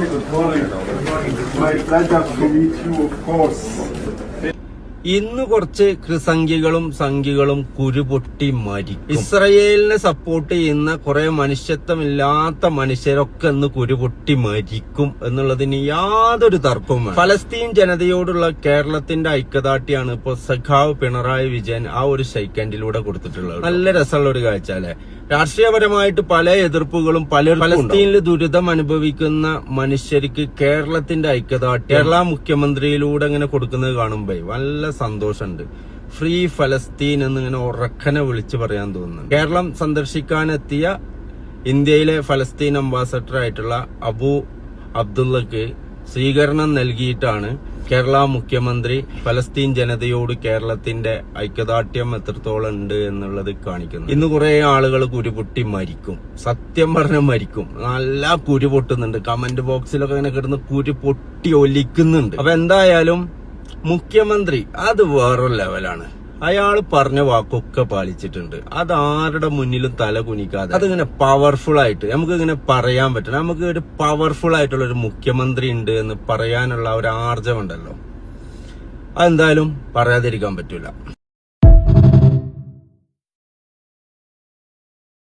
Good morning. My pleasure to meet you, of course. ഇന്ന് കുറച്ച് സംഖ്യകളും കുരുപൊട്ടി മരിക്കും. ഇസ്രയേലിനെ സപ്പോർട്ട് ചെയ്യുന്ന കുറെ മനുഷ്യത്വമില്ലാത്ത മനുഷ്യരൊക്കെ ഇന്ന് കുരുപൊട്ടി മരിക്കും എന്നുള്ളതിന് യാതൊരു തർക്കവും വേണ്ട. ഫലസ്തീൻ ജനതയോടുള്ള കേരളത്തിന്റെ ഐക്യദാർഢ്യമാണ് ഇപ്പൊ സഖാവ് പിണറായി വിജയൻ ആ ഒരു ഷെയ്ക്കാൻഡിലൂടെ കൊടുത്തിട്ടുള്ളത്. നല്ല രസമുള്ള ഒരു കാഴ്ച അല്ലെ. രാഷ്ട്രീയപരമായിട്ട് പല എതിർപ്പുകളും ഫലസ്തീനിൽ ദുരിതം അനുഭവിക്കുന്ന മനുഷ്യർക്ക് കേരളത്തിന്റെ ഐക്യദാർഢ്യം കേരള മുഖ്യമന്ത്രിയിലൂടെ ഇങ്ങനെ കൊടുക്കുന്നത് കാണുമ്പോ നല്ല സന്തോഷമുണ്ട്. ഫ്രീ ഫലസ്തീൻ എന്നിങ്ങനെ ഉറക്കനെ വിളിച്ചു പറയാൻ തോന്നുന്നു. കേരളം സന്ദർശിക്കാനെത്തിയ ഇന്ത്യയിലെ ഫലസ്തീൻ അംബാസഡർ ആയിട്ടുള്ള അബു അബ്ദുള്ളക്ക് സ്വീകരണം നൽകിയിട്ടാണ് കേരള മുഖ്യമന്ത്രി ഫലസ്തീൻ ജനതയോട് കേരളത്തിന്റെ ഐക്യദാർഢ്യം എത്രത്തോളം ഉണ്ട് എന്നുള്ളത് കാണിക്കുന്നു. ഇന്ന് കുറെ ആളുകൾ കുരുപൊട്ടി മരിക്കും. സത്യം പറഞ്ഞ മരിക്കും. നല്ല കുരുപൊട്ടുന്നുണ്ട്. കമന്റ് ബോക്സിലൊക്കെ ഇങ്ങനെ കിടന്ന് കുരുപൊട്ടി ഒലിക്കുന്നുണ്ട്. അപ്പൊ എന്തായാലും മുഖ്യമന്ത്രി അത് വേറൊരു ലെവലാണ്. അയാൾ പറഞ്ഞ വാക്കൊക്കെ പാലിച്ചിട്ടുണ്ട്. അത് ആരുടെ മുന്നിലും തല കുനിക്കാതെ അതിങ്ങനെ പവർഫുൾ ആയിട്ട് നമുക്ക് ഇങ്ങനെ പറയാൻ പറ്റണം. നമുക്ക് ഒരു പവർഫുൾ ആയിട്ടുള്ള ഒരു മുഖ്യമന്ത്രി ഉണ്ട് എന്ന് പറയാനുള്ള ഒരു ആർജവമുണ്ടല്ലോ, അതെന്തായാലും പറയാതിരിക്കാൻ പറ്റൂല.